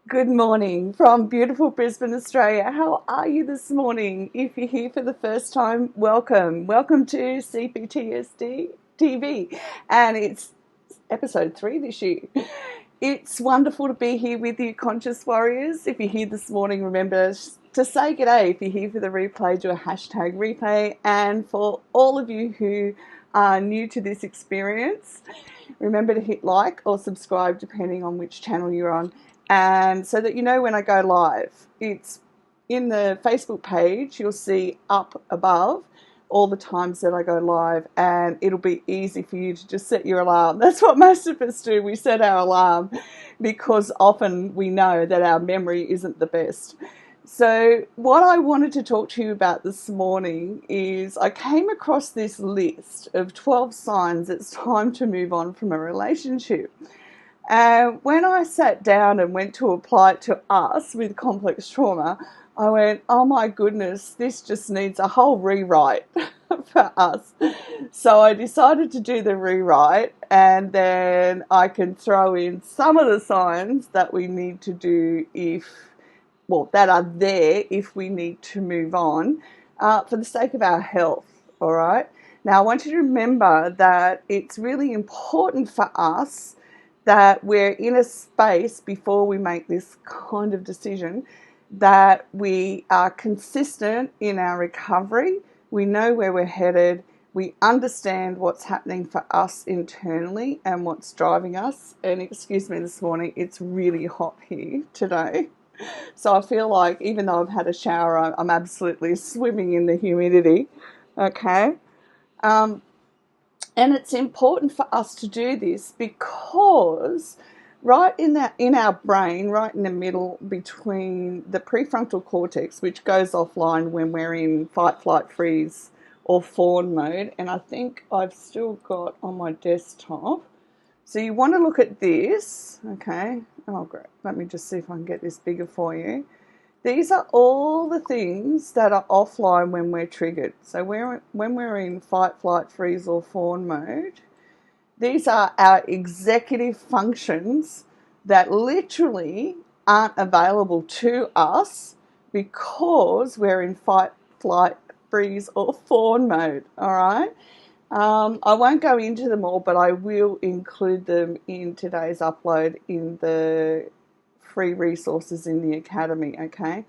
Good morning from beautiful Brisbane, Australia. How are you this morning? If you're here for the first time, welcome. Welcome to CPtsd TV, and it's episode 3 this year. It's wonderful to be here with you, Conscious Warriors. If you're here this morning, remember to say g'day. If you're here for the replay, do a hashtag replay. And for all of you who are new to this experience, remember to hit like or subscribe depending on which channel you're on, and so that you know when I go live. It's in the Facebook page. You'll see up above all the times that I go live, and it'll be easy for you to just set your alarm. That's what most of us do. We set our alarm because often we know that our memory isn't the best. So what I wanted to talk to you about this morning is I came across this list of 12 signs it's time to move on from a relationship. And when I sat down and went to apply it to us with complex trauma, I went, oh my goodness, this just needs a whole rewrite for us. So I decided to do the rewrite, and then I can throw in some of the signs that we need to do that are there if we need to move on for the sake of our health, all right? Now, I want you to remember that it's really important for us that we're in a space before we make this kind of decision, that we are consistent in our recovery, we know where we're headed, we understand what's happening for us internally and what's driving us. And excuse me this morning, it's really hot here today. So I feel like even though I've had a shower, I'm absolutely swimming in the humidity, okay? And it's important for us to do this because right in our brain, right in the middle between the prefrontal cortex, which goes offline when we're in fight, flight, freeze or fawn mode, and I think I've still got on my desktop. So you want to look at this, okay? Oh, great. Let me just see if I can get this bigger for you. These are all the things that are offline when we're triggered. So when we're in fight, flight, freeze or fawn mode, these are our executive functions that literally aren't available to us because we're in fight, flight, freeze or fawn mode, all right? I won't go into them all, but I will include them in today's upload in the free resources in the Academy, okay?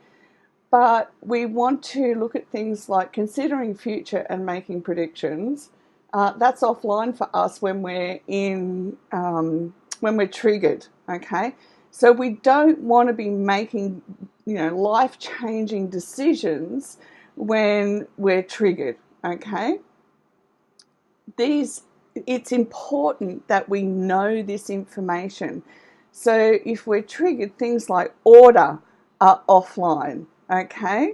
But we want to look at things like considering future and making predictions. That's offline for us when we're when we're triggered, okay? So we don't want to be making, life-changing decisions when we're triggered, okay? It's important that we know this information. So if we're triggered, things like order are offline, okay?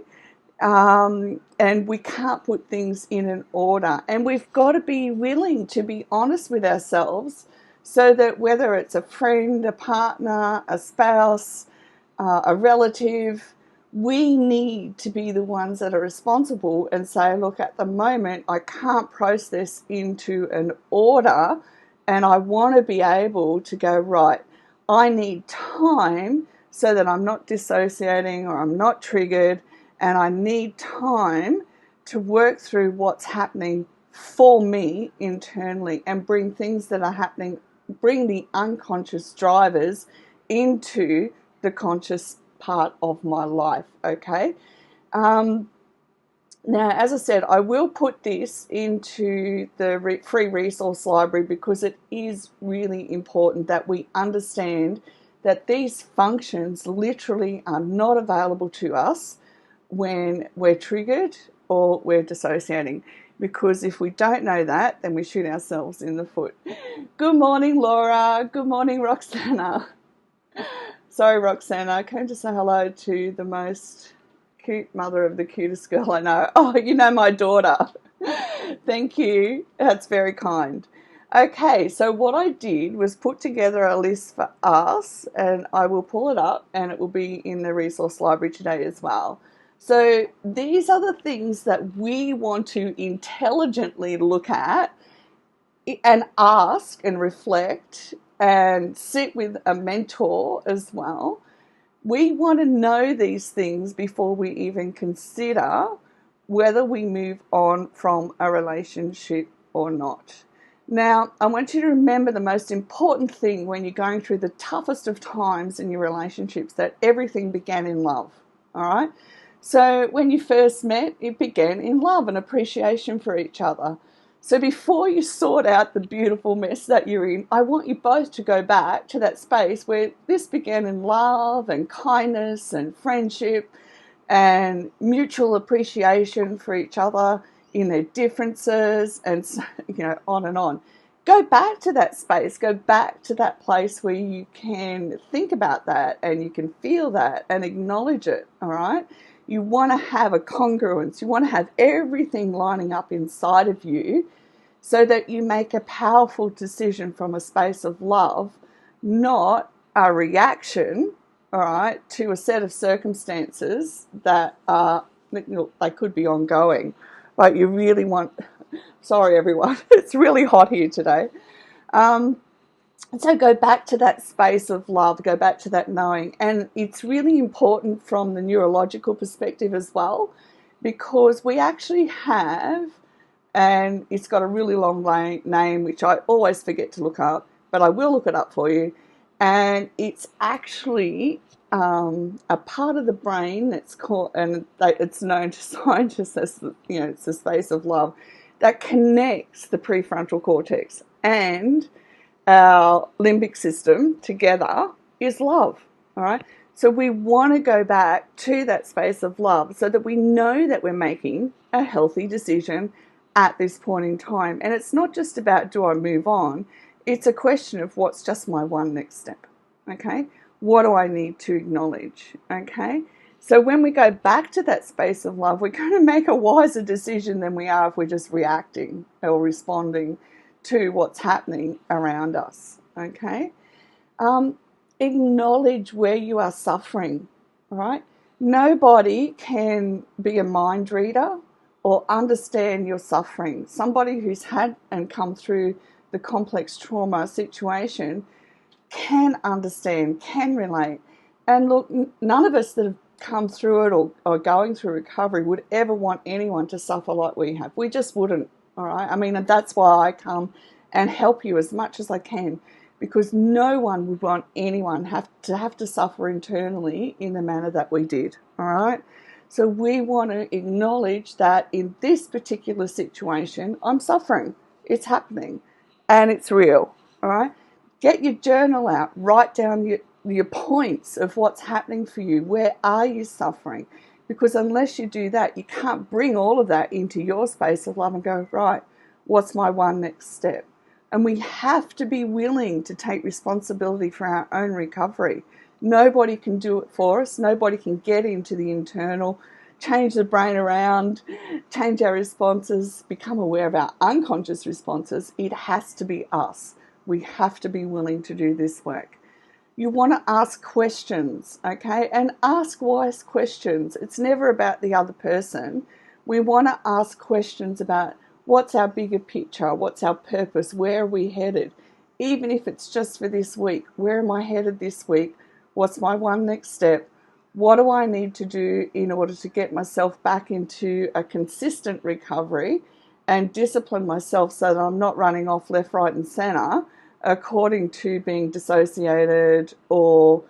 And we can't put things in an order. And we've got to be willing to be honest with ourselves so that whether it's a friend, a partner, a spouse, a relative, we need to be the ones that are responsible and say, look, at the moment, I can't process into an order, and I want to be able to go, right, I need time so that I'm not dissociating or I'm not triggered, and I need time to work through what's happening for me internally and bring things that are happening, bring the unconscious drivers into the conscious part of my life, okay? Now, as I said, I will put this into the free resource library because it is really important that we understand that these functions literally are not available to us when we're triggered or we're dissociating. Because if we don't know that, then we shoot ourselves in the foot. Good morning, Laura. Good morning, Roxana. Sorry, Roxana, I came to say hello to the most cute mother of the cutest girl I know. Oh, you know my daughter. Thank you. That's very kind. Okay, so what I did was put together a list for us, and I will pull it up, and it will be in the resource library today as well. So these are the things that we want to intelligently look at and ask and reflect and sit with a mentor as well We want to know these things before we even consider whether we move on from a relationship or not. Now, I want you to remember the most important thing when you're going through the toughest of times in your relationships, that everything began in love, all right? So when you first met, it began in love and appreciation for each other. So before you sort out the beautiful mess that you're in, I want you both to go back to that space where this began in love and kindness and friendship and mutual appreciation for each other in their differences, and on and on. Go back to that space, go back to that place where you can think about that and you can feel that and acknowledge it, all right? You want to have a congruence. You want to have everything lining up inside of you so that you make a powerful decision from a space of love, not a reaction, all right, to a set of circumstances that are, they could be ongoing. But you really want, sorry everyone, it's really hot here today. So go back to that space of love, go back to that knowing. And it's really important from the neurological perspective as well, because we actually have, and it's got a really long name, which I always forget to look up, but I will look it up for you. And it's actually a part of the brain that's called, and it's known to scientists as, it's the space of love, that connects the prefrontal cortex and our limbic system together is love, all right? So we want to go back to that space of love so that we know that we're making a healthy decision at this point in time. And it's not just about, do I move on? It's a question of what's just my one next step, okay? What do I need to acknowledge, okay? So when we go back to that space of love, we're going to make a wiser decision than we are if we're just reacting or responding to what's happening around us, okay? Acknowledge where you are suffering, all right? Nobody can be a mind reader or understand your suffering. Somebody who's had and come through the complex trauma situation can understand, can relate. And look, none of us that have come through it or are going through recovery would ever want anyone to suffer like we have. We just wouldn't, all right? I mean, that's why I come and help you as much as I can, because no one would want anyone have to suffer internally in the manner that we did, all right? So we want to acknowledge that in this particular situation, I'm suffering. It's happening and it's real, all right? Get your journal out, write down your points of what's happening for you. Where are you suffering? Because unless you do that, you can't bring all of that into your space of love and go, right, what's my one next step? And we have to be willing to take responsibility for our own recovery. Nobody can do it for us. Nobody can get into the internal, change the brain around, change our responses, become aware of our unconscious responses. It has to be us. We have to be willing to do this work. You want to ask questions, okay? And ask wise questions. It's never about the other person. We want to ask questions about what's our bigger picture, what's our purpose, where are we headed? Even if it's just for this week, where am I headed this week? What's my one next step? What do I need to do in order to get myself back into a consistent recovery and discipline myself so that I'm not running off left, right and centre according to being dissociated or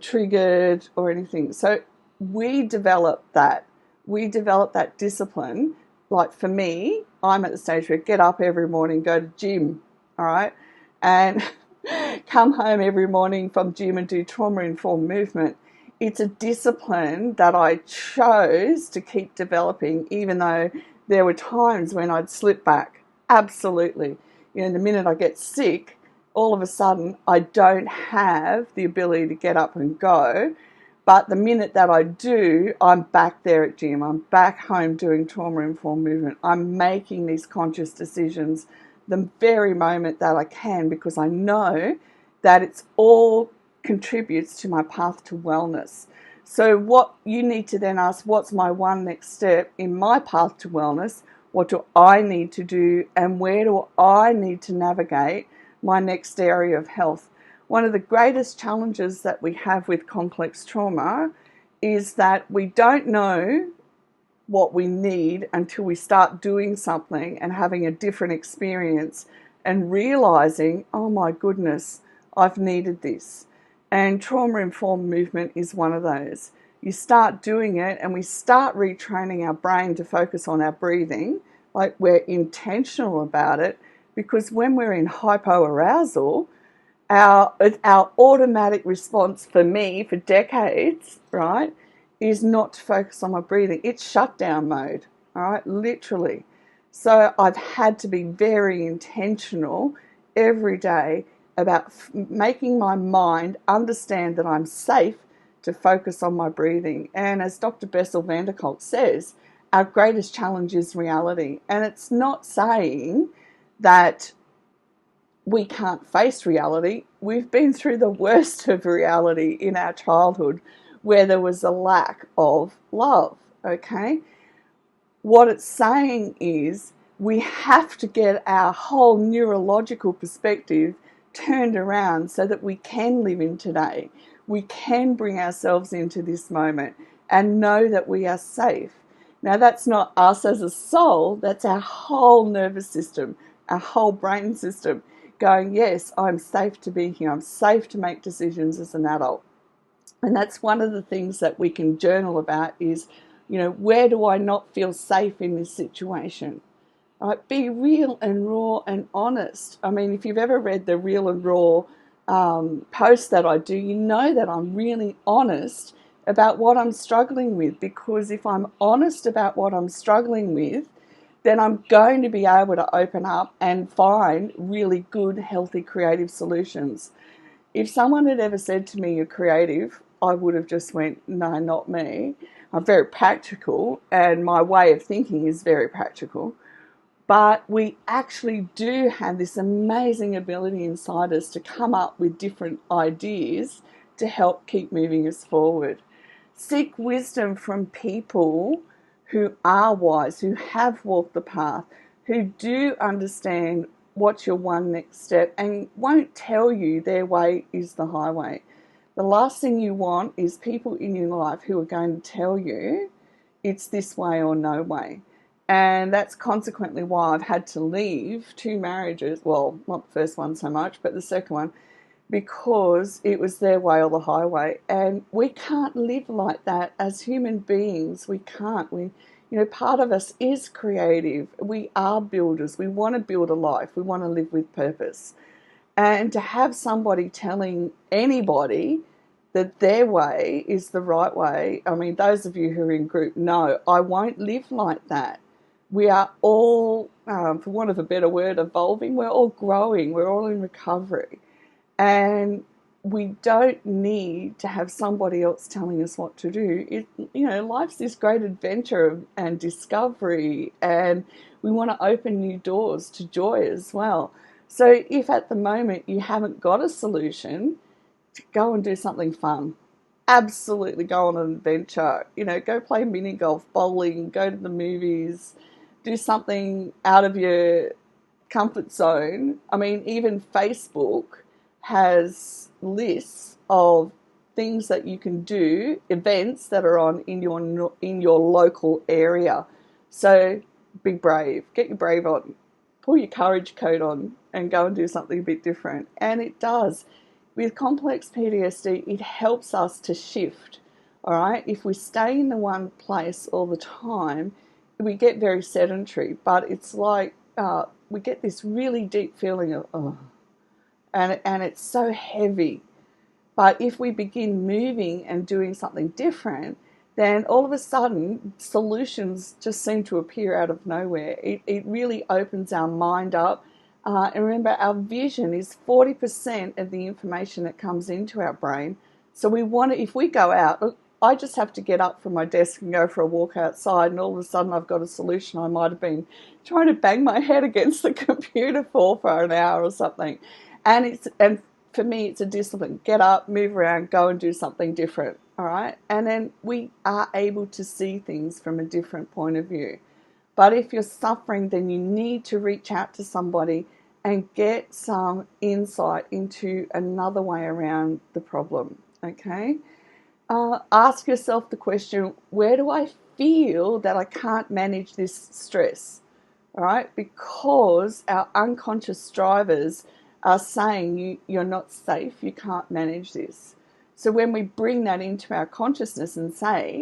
triggered or anything. So we develop that. We develop that discipline. Like for me, I'm at the stage where I get up every morning, go to gym, all right, and come home every morning from gym and do trauma-informed movement. It's a discipline that I chose to keep developing, even though there were times when I'd slip back. Absolutely. The minute I get sick, all of a sudden I don't have the ability to get up and go. But the minute that I do, I'm back there at gym. I'm back home doing trauma-informed movement. I'm making these conscious decisions the very moment that I can, because I know that it's all contributes to my path to wellness. So what you need to then ask, what's my one next step in my path to wellness? What do I need to do, and where do I need to navigate my next area of health? One of the greatest challenges that we have with complex trauma is that we don't know what we need until we start doing something and having a different experience and realizing, oh my goodness, I've needed this. And trauma-informed movement is one of those. You start doing it and we start retraining our brain to focus on our breathing, like we're intentional about it, because when we're in hypoarousal, our automatic response for me for decades, right, is not to focus on my breathing. It's shutdown mode, all right, literally. So I've had to be very intentional every day about making my mind understand that I'm safe to focus on my breathing. And as Dr. Bessel van der Kolk says, our greatest challenge is reality. And it's not saying that we can't face reality. We've been through the worst of reality in our childhood where there was a lack of love, okay? What it's saying is we have to get our whole neurological perspective turned around so that we can live in today. We can bring ourselves into this moment and know that we are safe. Now, that's not us as a soul, that's our whole nervous system, our whole brain system going, yes, I'm safe to be here. I'm safe to make decisions as an adult. And that's one of the things that we can journal about is, where do I not feel safe in this situation? Right? Be real and raw and honest. I mean, if you've ever read the Real and Raw post that I do, you know that I'm really honest about what I'm struggling with, because if I'm honest about what I'm struggling with, then I'm going to be able to open up and find really good, healthy, creative solutions. If someone had ever said to me, you're creative, I would have just went, no, not me. I'm very practical, and my way of thinking is very practical. But we actually do have this amazing ability inside us to come up with different ideas to help keep moving us forward. Seek wisdom from people who are wise, who have walked the path, who do understand what's your one next step and won't tell you their way is the highway. The last thing you want is people in your life who are going to tell you it's this way or no way. And that's consequently why I've had to leave 2 marriages. Well, not the first one so much, but the second one, because it was their way or the highway. And we can't live like that as human beings. We can't. Part of us is creative. We are builders. We want to build a life. We want to live with purpose. And to have somebody telling anybody that their way is the right way, I mean, those of you who are in group know, I won't live like that. We are all, for want of a better word, evolving. We're all growing. We're all in recovery. And we don't need to have somebody else telling us what to do. Life's this great adventure and discovery, and we want to open new doors to joy as well. So if at the moment you haven't got a solution, go and do something fun. Absolutely go on an adventure. Go play mini golf, bowling, go to the movies, do something out of your comfort zone. I mean, even Facebook has lists of things that you can do, events that are on in your local area. So be brave, get your brave on, pull your courage coat on and go and do something a bit different. And it does. With complex PTSD, it helps us to shift, all right? If we stay in the one place all the time, we get very sedentary, but it's like we get this really deep feeling of, oh, and it's so heavy. But if we begin moving and doing something different, then all of a sudden solutions just seem to appear out of nowhere. It really opens our mind up. And remember, our vision is 40% of the information that comes into our brain. So we want to, if we go out, look, I just have to get up from my desk and go for a walk outside, and all of a sudden I've got a solution. I might have been trying to bang my head against the computer for an hour or something. And for me, it's a discipline. Get up, move around, go and do something different, all right? And then we are able to see things from a different point of view. But if you're suffering, then you need to reach out to somebody and get some insight into another way around the problem, okay? Ask yourself the question, where do I feel that I can't manage this stress? All right, because our unconscious drivers are saying you're not safe, you can't manage this. So when we bring that into our consciousness and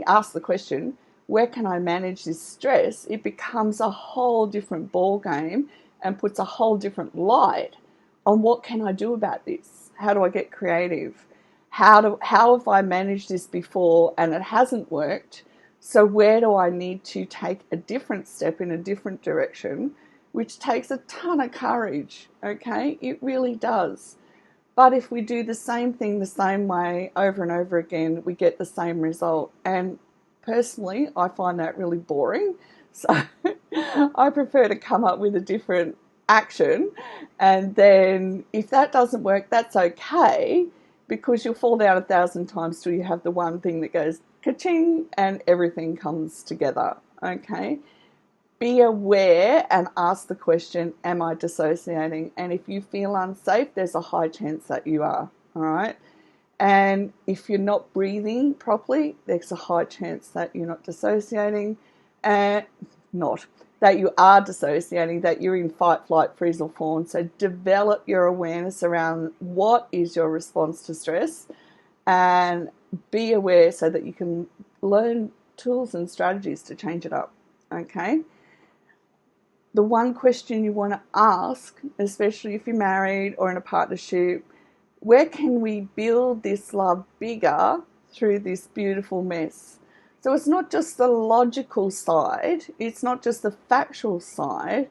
ask the question, where can I manage this stress? It becomes a whole different ball game and puts a whole different light on what can I do about this? How do I get creative? How have I managed this before and it hasn't worked? So where do I need to take a different step in a different direction, which takes a ton of courage, okay? It really does. But if we do the same thing the same way over and over again, we get the same result. And personally, I find that really boring. So I prefer to come up with a different action. And then if that doesn't work, that's okay, because you'll fall down 1,000 times till you have the one thing that goes ka-ching and everything comes together, okay? Be aware and ask the question, am I dissociating? And if you feel unsafe, there's a high chance that you are, all right? And if you're not breathing properly, there's a high chance that you're not dissociating, and that you are dissociating, that you're in fight, flight, freeze or fawn. So develop your awareness around what is your response to stress, and be aware so that you can learn tools and strategies to change it up, okay? The one question you want to ask, especially if you're married or in a partnership, where can we build this love bigger through this beautiful mess? So it's not just the logical side, it's not just the factual side,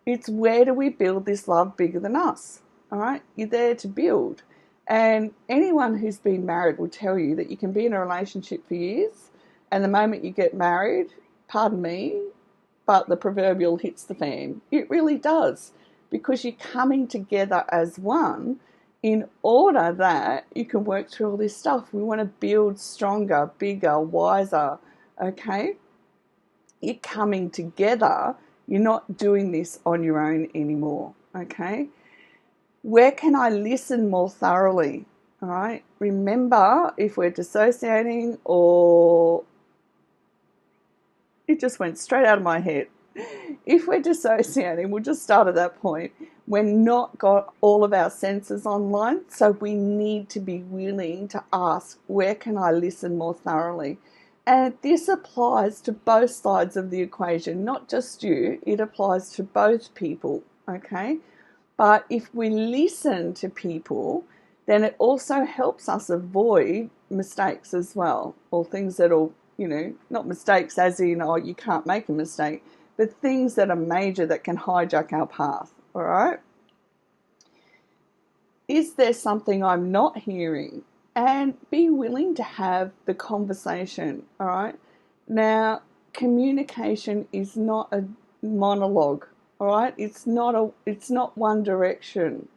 it's where do we build this love bigger than us, all right? You're there to build. And anyone who's been married will tell you that you can be in a relationship for years, and the moment you get married, pardon me, but the proverbial hits the fan. It really does, because you're coming together as one in order that you can work through all this stuff. We want to build stronger, bigger, wiser, okay? You're coming together. You're not doing this on your own anymore, okay? Where can I listen more thoroughly? All right. Remember, if we're dissociating, or it just went straight out of my head. If we're dissociating, we'll just start at that point. We're not got all of our senses online, so we need to be willing to ask, where can I listen more thoroughly? And this applies to both sides of the equation, not just you. It applies to both people, okay? But if we listen to people, then it also helps us avoid mistakes as well, or things that'll, not mistakes as in, oh, you can't make a mistake, but things that are major that can hijack our path, all right? Is there something I'm not hearing? And be willing to have the conversation, all right? Now, communication is not a monologue, all right? It's not one direction.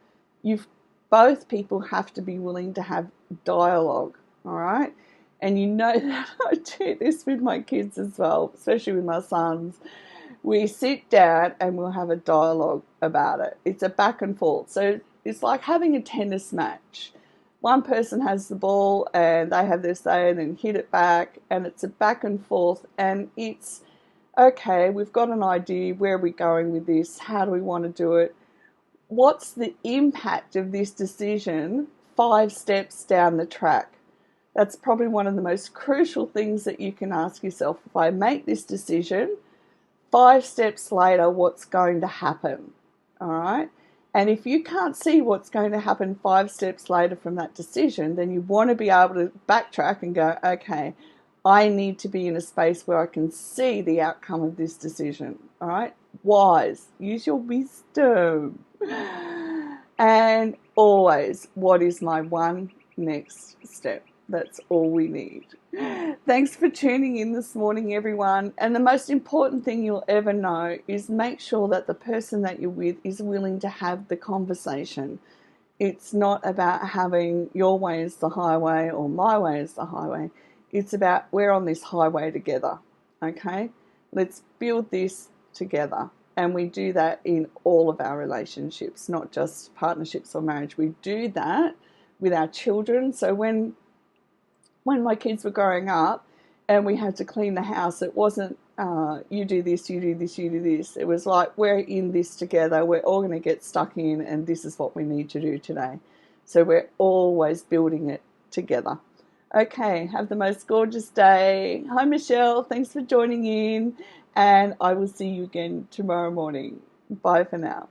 Both people have to be willing to have dialogue, all right? And you know that I do this with my kids as well, especially with my sons. We sit down and we'll have a dialogue about it. It's a back and forth. So it's like having a tennis match. One person has the ball and they have their say and then hit it back, and it's a back and forth, and it's, okay, we've got an idea, where are we going with this, how do we want to do it, what's the impact of this decision 5 steps down the track? That's probably one of the most crucial things that you can ask yourself. If I make this decision, 5 steps later, what's going to happen? All right? And if you can't see what's going to happen 5 steps later from that decision, then you want to be able to backtrack and go, okay, I need to be in a space where I can see the outcome of this decision. All right? Wise. Use your wisdom. And always, what is my one next step? That's all we need. Thanks for tuning in this morning, everyone. And the most important thing you'll ever know is make sure that the person that you're with is willing to have the conversation. It's not about having your way is the highway or my way is the highway. It's about we're on this highway together, okay? Let's build this together, And we do that in all of our relationships, not just partnerships or marriage. We do that with our children. So when my kids were growing up and we had to clean the house, it wasn't you do this, you do this, you do this. It was like, we're in this together. We're all going to get stuck in, and this is what we need to do today. So we're always building it together. Okay, have the most gorgeous day. Hi, Michelle. Thanks for joining in. And I will see you again tomorrow morning. Bye for now.